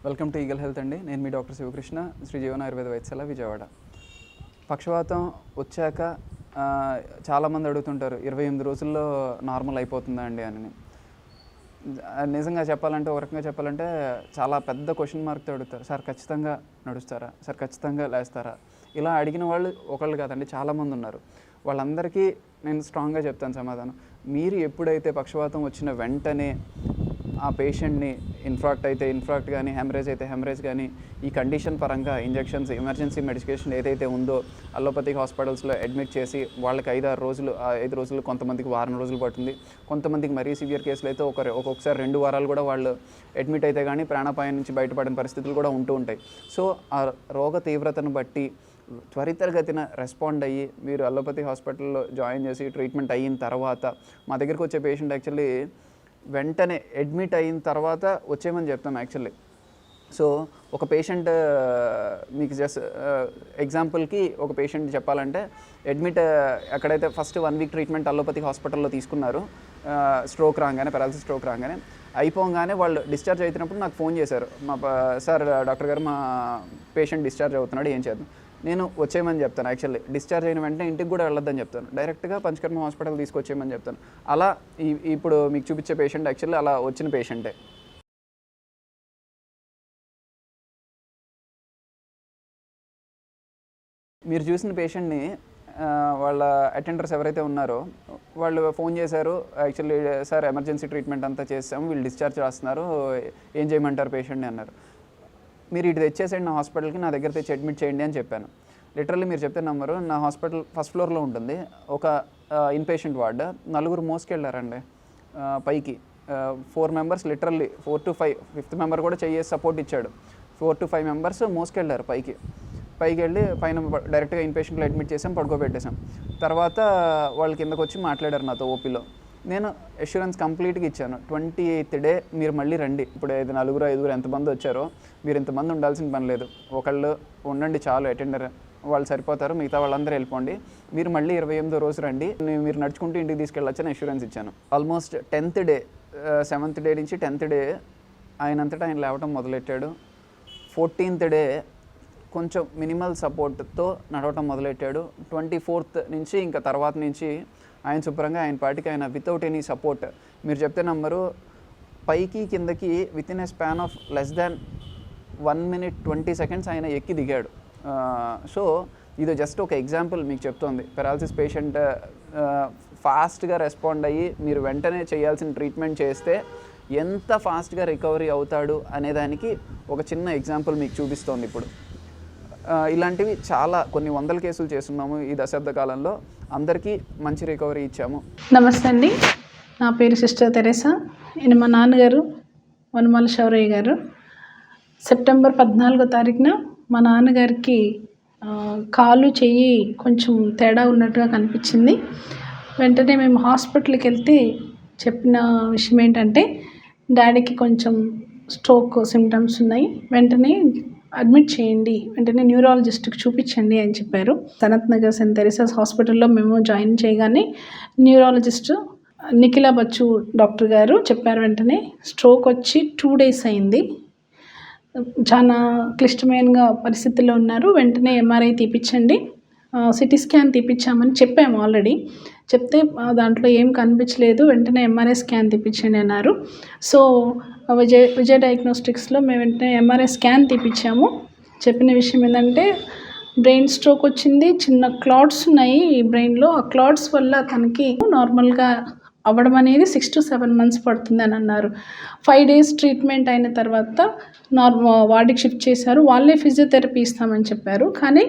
Welcome to eagle health అండి. నేను మీ doctor Sivakrishna, Shri జీవన ఆయుర్వేద వైద్యశాల, విజయవాడ. పక్షవాతం వచ్చాక చాలామంది అడుగుతుంటారు, 28 రోజుల్లో నార్మల్ అయిపోతుందా అండి అని. నిజంగా చెప్పాలంటే, ఒక రకంగా చెప్పాలంటే చాలా పెద్ద క్వశ్చన్ మార్క్తో అడుగుతారు. సార్ ఖచ్చితంగా నడుస్తారా, సార్ ఖచ్చితంగా లేస్తారా? ఇలా అడిగిన వాళ్ళు ఒకళ్ళు కాదండి, చాలామంది ఉన్నారు. వాళ్ళందరికీ నేను స్ట్రాంగ్గా చెప్తాను సమాధానం. మీరు ఎప్పుడైతే పక్షవాతం వచ్చిన వెంటనే ఆ పేషెంట్ని ఇన్ఫాక్ట్ అయితే ఇన్ఫాక్ట్ కానీ, హెమరేజ్ అయితే హెమరేజ్ కానీ, ఈ కండిషన్ పరంగా ఇంజెక్షన్స్, ఎమర్జెన్సీ మెడికేషన్ ఏదైతే ఉందో అలోపతిక్ హాస్పిటల్స్లో అడ్మిట్ చేసి వాళ్ళకి 5-6 రోజులు, 5 రోజులు, కొంతమందికి వారం రోజులు పడుతుంది. కొంతమందికి మరీ సివియర్ కేసులు అయితే ఒక్కొక్కసారి 2 వారాలు కూడా వాళ్ళు అడ్మిట్ అయితే కానీ ప్రాణాపాయం నుంచి బయటపడిన పరిస్థితులు కూడా ఉంటూ ఉంటాయి. సో ఆ రోగ తీవ్రతను బట్టి త్వరితగతిన రెస్పాండ్ అయ్యి మీరు అలోపతి హాస్పిటల్లో జాయిన్ చేసి ట్రీట్మెంట్ అయిన తర్వాత, మా దగ్గరికి వచ్చే పేషెంట్ యాక్చువల్లీ వెంటనే అడ్మిట్ అయిన తర్వాత వచ్చేయమని చెప్తాం యాక్చువల్లీ. సో ఒక పేషెంట్ మీకు జస్ట్ ఎగ్జాంపుల్కి ఒక పేషెంట్ చెప్పాలంటే, అడ్మిట్ ఎక్కడైతే ఫస్ట్ 1 వీక్ ట్రీట్మెంట్ అలోపతి హాస్పిటల్లో తీసుకున్నారు, స్ట్రోక్ రాగానే, పెరాలసిస్ స్ట్రోక్ రాగానే అయిపోగానే వాళ్ళు డిశ్చార్జ్ అవుతున్నప్పుడు నాకు ఫోన్ చేశారు. సార్ డాక్టర్ గారు మా పేషెంట్ డిశ్చార్జ్ అవుతున్నాడు, ఏం చేద్దాం? నేను వచ్చేయమని చెప్తాను. యాక్చువల్లీ డిశ్చార్జ్ అయిన వెంటనే ఇంటికి కూడా వెళ్ళొద్దని చెప్తాను, డైరెక్ట్గా పంచకర్మ హాస్పిటల్ తీసుకొచ్చేయమని చెప్తాను. అలా ఇప్పుడు మీకు చూపించే పేషెంట్ యాక్చువల్లీ అలా వచ్చిన పేషెంటే. మీరు చూసిన పేషెంట్ని వాళ్ళ అటెండర్స్ ఎవరైతే ఉన్నారో వాళ్ళు ఫోన్ చేశారు. యాక్చువల్లీ సార్ ఎమర్జెన్సీ ట్రీట్మెంట్ అంతా చేసాము, వీళ్ళు డిశ్చార్జ్ రాస్తున్నారు, ఏం చేయమంటారు పేషెంట్ని అన్నారు. మీరు ఇటు తెచ్చేసేయండి నా హాస్పిటల్కి, నా దగ్గర తెచ్చి అడ్మిట్ చేయండి అని చెప్పాను. లిటరల్లీ మీరు చెప్తే నమ్మరు, నా హాస్పిటల్ ఫస్ట్ ఫ్లోర్లో ఉంటుంది ఒక ఇన్పేషెంట్ వార్డ్. 4 మోసుకెళ్ళారండి పైకి. 4 members literally 4 to 5, 5th member కూడా చేసి సపోర్ట్ ఇచ్చాడు. 4 to 5 మెంబర్స్ మోసుకెళ్ళారు పైకి వెళ్ళి పైన డైరెక్ట్గా ఇన్పేషెంట్లో అడ్మిట్ చేసాం, పడుకోబెట్టేసాం. తర్వాత వాళ్ళు కిందకు వచ్చి మాట్లాడారు నాతో ఓపీలో. నేను అష్యూరెన్స్ కంప్లీట్గా ఇచ్చాను. 28th డే మీరు మళ్ళీ రండి, ఇప్పుడు 4-5 ఎంతమంది వచ్చారో మీరు ఇంతమంది ఉండాల్సిన పని లేదు, ఒకళ్ళు ఉండండి చాలు, అటెండర్ వాళ్ళు సరిపోతారు, మిగతా వాళ్ళందరూ వెళ్ళిపోండి, మీరు మళ్ళీ 28వ రోజు రండి, మీరు నడుచుకుంటూ ఇంటికి తీసుకెళ్ళొచ్చని అష్యూరెన్స్ ఇచ్చాను. Almost 10th day, 7th day నుంచి 10th డే ఆయనంతటా ఆయన లేవటం మొదలెట్టాడు. 14th డే కొంచెం మినిమల్ సపోర్ట్తో నడవటం మొదలెట్టాడు. 24th నుంచి ఇంకా తర్వాత నుంచి ఆయన శుభ్రంగా ఆయన పాటికి ఆయన వితౌట్ ఎనీ సపోర్ట్, మీరు చెప్తే నమ్మరు, పైకి కిందకి with in a span of less than 1 minute 20 seconds ఆయన ఎక్కి దిగాడు. సో ఇది జస్ట్ ఒక ఎగ్జాంపుల్ మీకు చెప్తోంది. పెరాలసిస్ పేషెంట్ ఫాస్ట్గా రెస్పాండ్ అయ్యి మీరు వెంటనే చేయాల్సిన ట్రీట్మెంట్ చేస్తే ఎంత ఫాస్ట్గా రికవరీ అవుతాడు అనేదానికి ఒక చిన్న ఎగ్జాంపుల్ మీకు చూపిస్తోంది. ఇప్పుడు ఇలాంటివి చాలా కొన్ని 100 కేసులు చేస్తున్నాము ఈ దశాబ్ద కాలంలో, అందరికీ మంచి రికవరీ ఇచ్చాము. నమస్తే అండి, నా పేరు సిస్టర్ తెరేసా. ఈయన మా నాన్నగారు వనమాల శౌరయ్య గారు. సెప్టెంబర్ 14వ తారీఖున మా నాన్నగారికి కాలు చెయ్యి కొంచెం తేడా ఉన్నట్టుగా కనిపించింది. వెంటనే మేము హాస్పిటల్కి వెళ్తే చెప్పిన విషయం ఏంటంటే, డాడీకి కొంచెం స్ట్రోక్ సిమ్టమ్స్ ఉన్నాయి, వెంటనే అడ్మిట్ చేయండి, వెంటనే న్యూరాలజిస్ట్కి చూపించండి అని చెప్పారు. సనత్ నగర్ సెయింట్ తెరేసాస్ హాస్పిటల్లో మేము జాయిన్ చేయగానే న్యూరాలజిస్ట్ నిఖిల బచ్చు డాక్టర్ గారు చెప్పారు, వెంటనే స్ట్రోక్ వచ్చి 2 days అయింది, చాలా క్లిష్టమైన పరిస్థితుల్లో ఉన్నారు, వెంటనే ఎంఆర్ఐ తీపించండి, సిటీ స్కాన్ తీపించామని చెప్పాము ఆల్రెడీ. చెప్తే దాంట్లో ఏం కనిపించలేదు, వెంటనే ఎంఆర్ఐ స్కాన్ తీపించండి అన్నారు. సో విజయ్ డయాగ్నోస్టిక్స్లో మేము వెంటనే ఎంఆర్ఐ స్కాన్ తీపించాము. చెప్పిన విషయం ఏంటంటే, బ్రెయిన్ స్ట్రోక్ వచ్చింది, చిన్న క్లాట్స్ ఉన్నాయి ఈ బ్రెయిన్లో, ఆ క్లాట్స్ వల్ల తనకి నార్మల్గా అవ్వడం అనేది 6 to 7 months పడుతుంది అని అన్నారు. 5 days ట్రీట్మెంట్ అయిన తర్వాత వార్డుకి షిఫ్ట్ చేశారు. వాళ్ళే ఫిజియోథెరపీ ఇస్తామని చెప్పారు. కానీ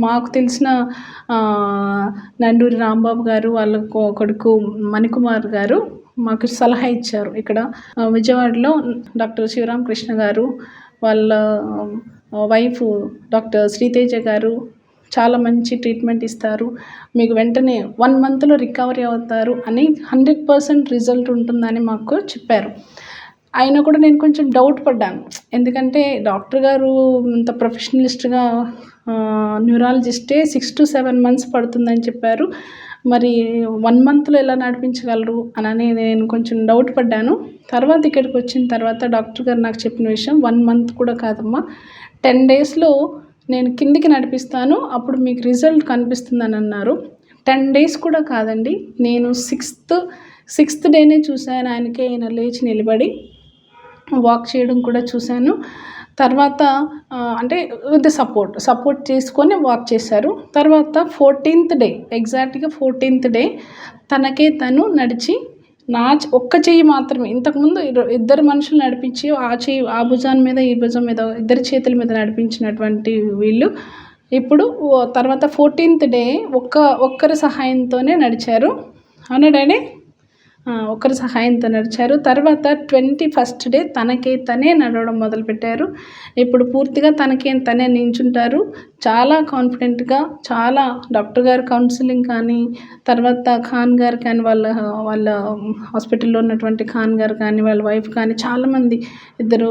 మాకు తెలిసిన నండూరి రాంబాబు గారు వాళ్ళ కొడుకు మణికుమార్ గారు మాకు సలహా ఇచ్చారు. ఇక్కడ విజయవాడలో డాక్టర్ శివరామకృష్ణ గారు, వాళ్ళ వైఫ్ డాక్టర్ శ్రీతేజ గారు చాలా మంచి ట్రీట్మెంట్ ఇస్తారు, మీకు వెంటనే 1 monthలో రికవరీ అవుతారు అని 100% రిజల్ట్ ఉంటుందని మాకు చెప్పారు. అయినా కూడా నేను కొంచెం డౌట్ పడ్డాను, ఎందుకంటే డాక్టర్ గారు అంత ప్రొఫెషనలిస్ట్గా న్యూరాలజిస్టే 6 to 7 months పడుతుందని చెప్పారు. మరి 1 మంత్లో ఎలా నడిపించగలరు అని నేను కొంచెం డౌట్ పడ్డాను. తర్వాత ఇక్కడికి వచ్చిన తర్వాత డాక్టర్ గారు నాకు చెప్పిన విషయం 1 మంత్ కూడా కాదమ్మా, 10 డేస్లో నేను కిందికి నడిపిస్తాను, అప్పుడు మీకు రిజల్ట్ కనిపిస్తుందని అన్నారు. 10 డేస్ కూడా కాదండి, నేను సిక్స్త్ డేనే చూశాను ఆయనకే ఆయన లేచి నిలబడి వాక్ చేయడం కూడా చూశాను. తర్వాత అంటే విత్ సపోర్ట్ చేసుకొని వాక్ చేశారు. తర్వాత 14th డే, ఎగ్జాక్ట్గా 14th డే తనకే తను నడిచి ఒక్క చెయ్యి మాత్రమే, ఇంతకుముందు ఇద్దరు మనుషులు నడిపించి ఆ చెయ్యి ఆ భుజాన్ని మీద ఈ భుజం మీద ఇద్దరి చేతుల మీద నడిపించినటువంటి వీళ్ళు ఇప్పుడు తర్వాత 14th డే ఒక్కరి సహాయంతోనే నడిచారు. అవునా డాడీ? ఒకరి సహాయంతో నడిచారు. తర్వాత 21st డే తనకే తనే నడవడం మొదలుపెట్టారు. ఇప్పుడు పూర్తిగా తనకే తనే నించుంటారు. చాలా కాన్ఫిడెంట్గా, చాలా డాక్టర్ గారు కౌన్సిలింగ్ కానీ, తర్వాత ఖాన్ గారు కానీ, వాళ్ళ హాస్పిటల్లో ఉన్నటువంటి ఖాన్ గారు కానీ, వాళ్ళ వైఫ్ కానీ, చాలామంది ఇద్దరు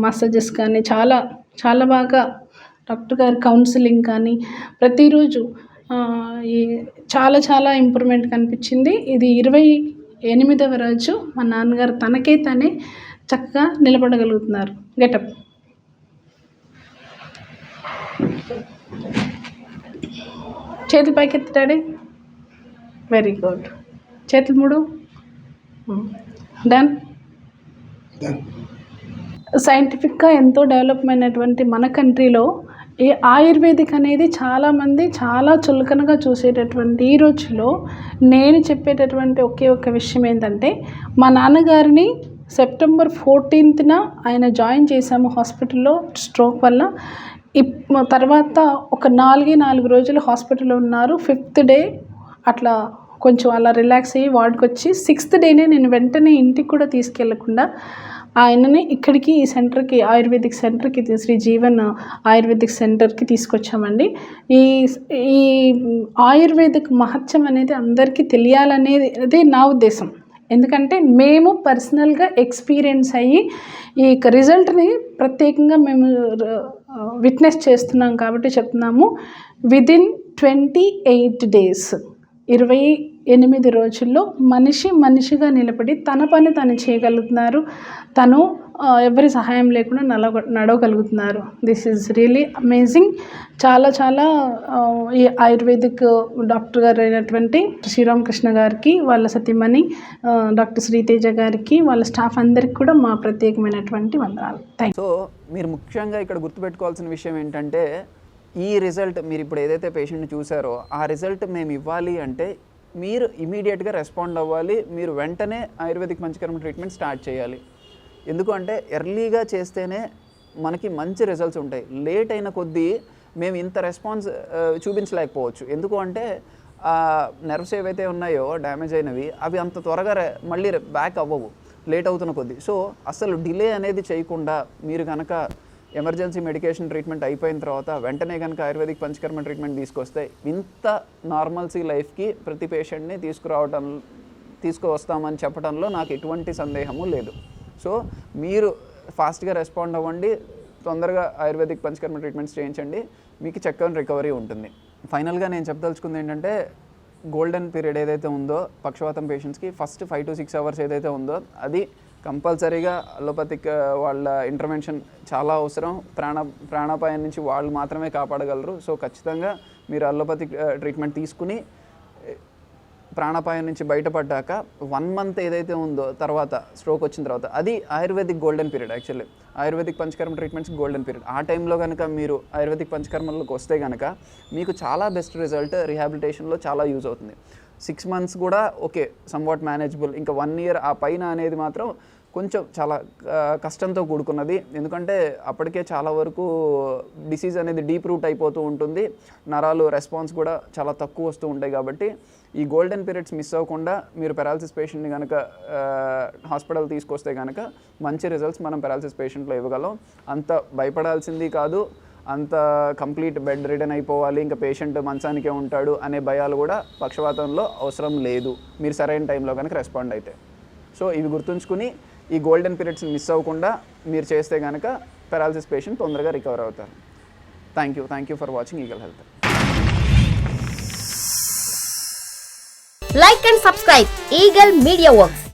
మసాజెస్ కానీ చాలా చాలా బాగా డాక్టర్ గారు కౌన్సిలింగ్ కానీ ప్రతిరోజు చాలా చాలా ఇంప్రూవ్మెంట్ కనిపించింది. ఇది 28వ రోజు మా నాన్నగారు తనకే తనే చక్కగా నిలబడగలుగుతున్నారు. గెటప్. చేతులు పైకెత్తాడే. Very good. చేతులు 3. డన్. సైంటిఫిక్గా ఎంతో డెవలప్ అయినటువంటి మన కంట్రీలో ఈ ఆయుర్వేదిక్ అనేది చాలామంది చాలా చులకనగా చూసేటటువంటి ఈ రోజులో నేను చెప్పేటటువంటి ఒకే ఒక విషయం ఏంటంటే, మా నాన్నగారిని సెప్టెంబర్ 14th ఆయన జాయిన్ చేశాము హాస్పిటల్లో స్ట్రోక్ వల్ల. తర్వాత ఒక 4 రోజులు హాస్పిటల్లో ఉన్నారు. 5th డే అట్లా కొంచెం అలా రిలాక్స్ అయ్యి వార్డుకి వచ్చి 6th డేనే నేను వెంటనే ఇంటికి కూడా తీసుకెళ్లకుండా ఆయనని ఇక్కడికి ఈ సెంటర్కి, ఆయుర్వేదిక్ సెంటర్కి, శ్రీ జీవన్ ఆయుర్వేదిక్ సెంటర్కి తీసుకొచ్చామండి. ఈ ఆయుర్వేదిక్ మహత్యం అనేది అందరికీ తెలియాలనేది నా ఉద్దేశం. ఎందుకంటే మేము పర్సనల్గా ఎక్స్పీరియన్స్ అయ్యి ఈ రిజల్ట్ని ప్రత్యేకంగా మేము విట్నెస్ చేస్తున్నాం కాబట్టి చెప్తున్నాము. విదిన్ 28 డేస్, 28 రోజుల్లో మనిషిగా నిలబడి తన పని తను చేయగలుగుతున్నారు. తను ఎవరి సహాయం లేకుండా నడవగలుగుతున్నారు. This is really amazing. చాలా చాలా ఈ ఆయుర్వేదిక్ డాక్టర్ గారు అయినటువంటి శ్రీరామకృష్ణ గారికి, వాళ్ళ సతీమణి డాక్టర్ శ్రీతేజ గారికి, వాళ్ళ స్టాఫ్ అందరికి కూడా మా ప్రత్యేకమైనటువంటి వందనాలు. Thank you. సో మీరు ముఖ్యంగా ఇక్కడ గుర్తుపెట్టుకోవాల్సిన విషయం ఏంటంటే, ఈ రిజల్ట్ మీరు ఇప్పుడు ఏదైతే పేషెంట్ని చూసారో ఆ రిజల్ట్ మేము ఇవ్వాలి అంటే మీరు ఇమీడియట్గా రెస్పాండ్ అవ్వాలి. మీరు వెంటనే ఆయుర్వేదిక్ పంచకర్మ ట్రీట్మెంట్ స్టార్ట్ చేయాలి. ఎందుకంటే ఎర్లీగా చేస్తేనే మనకి మంచి రిజల్ట్స్ ఉంటాయి. లేట్ అయిన కొద్దీ మేము ఇంత రెస్పాన్స్ చూపించలేకపోవచ్చు. ఎందుకు అంటే నర్వ్స్ ఏవైతే ఉన్నాయో డ్యామేజ్ అయినవి అవి అంత త్వరగా మళ్ళీ బ్యాక్ అవ్వవు లేట్ అవుతున్న కొద్దీ. సో అసలు డిలే అనేది చేయకుండా మీరు కనుక ఎమర్జెన్సీ మెడికేషన్ ట్రీట్మెంట్ అయిపోయిన తర్వాత వెంటనే కనుక ఆయుర్వేదిక్ పంచకర్మ ట్రీట్మెంట్ తీసుకొస్తే ఇంత నార్మల్సీ లైఫ్కి ప్రతి పేషెంట్ని తీసుకువస్తామని చెప్పడంలో నాకు ఎటువంటి సందేహము లేదు. సో మీరు ఫాస్ట్గా రెస్పాండ్ అవ్వండి, తొందరగా ఆయుర్వేదిక్ పంచకర్మ ట్రీట్మెంట్స్ చేయించండి, మీకు చక్కని రికవరీ ఉంటుంది. ఫైనల్గా నేను చెప్పదలుచుకుంది ఏంటంటే, గోల్డెన్ పీరియడ్ ఏదైతే ఉందో పక్షవాతం పేషెంట్స్కి ఫస్ట్ 5 to 6 hours ఏదైతే ఉందో అది కంపల్సరీగా అలోపతిక్ వాళ్ళ ఇంటర్వెన్షన్ చాలా అవసరం. ప్రాణాపాయం నుంచి వాళ్ళు మాత్రమే కాపాడగలరు. సో ఖచ్చితంగా మీరు అలోపతిక్ ట్రీట్మెంట్ తీసుకుని ప్రాణాపాయం నుంచి బయటపడ్డాక 1 month ఏదైతే ఉందో తర్వాత స్ట్రోక్ వచ్చిన తర్వాత అది ayurvedic golden period. Actually ayurvedic panchakarma treatments golden period. ఆ టైంలో కనుక మీరు ఆయుర్వేదిక్ పంచకర్మలకు వస్తే కనుక మీకు చాలా బెస్ట్ రిజల్ట్ రిహాబిలిటేషన్లో చాలా యూజ్ అవుతుంది. 6 months కూడా ఓకే, సమ్వాట్ మేనేజబుల్. ఇంకా 1 year ఆ పైన అనేది మాత్రం కొంచెం చాలా కష్టంతో కూడుకున్నది. ఎందుకంటే అప్పటికే చాలా వరకు డిసీజ్ అనేది డీప్ రూట్ అయిపోతూ ఉంటుంది, నరాలు రెస్పాన్స్ కూడా చాలా తక్కువ వస్తూ ఉంటాయి. కాబట్టి ఈ గోల్డెన్ పీరియడ్స్ మిస్ అవ్వకుండా మీరు పెరాలసిస్ పేషెంట్ని కనుక హాస్పిటల్ తీసుకొస్తే కనుక మంచి రిజల్ట్స్ మనం పెరాలసిస్ పేషెంట్లో ఇవ్వగలం. అంత భయపడాల్సింది కాదు, అంత కంప్లీట్ బెడ్ రిడన్ అయిపోవాలి, ఇంకా పేషెంట్ మంచానికే ఉంటాడు అనే భయాలు కూడా పక్షవాతంలో అవసరం లేదు, మీరు సరైన టైంలో కనుక రెస్పాండ్ అయితే. సో ఇవి గుర్తుంచుకుని ఈ గోల్డెన్ పీరియడ్స్ని మిస్ అవ్వకుండా మీరు చేస్తే కనుక పెరాలసిస్ పేషెంట్ తొందరగా రికవర్ అవుతారు. Thank you for watching eagle health. Like and subscribe Eagle Media Works.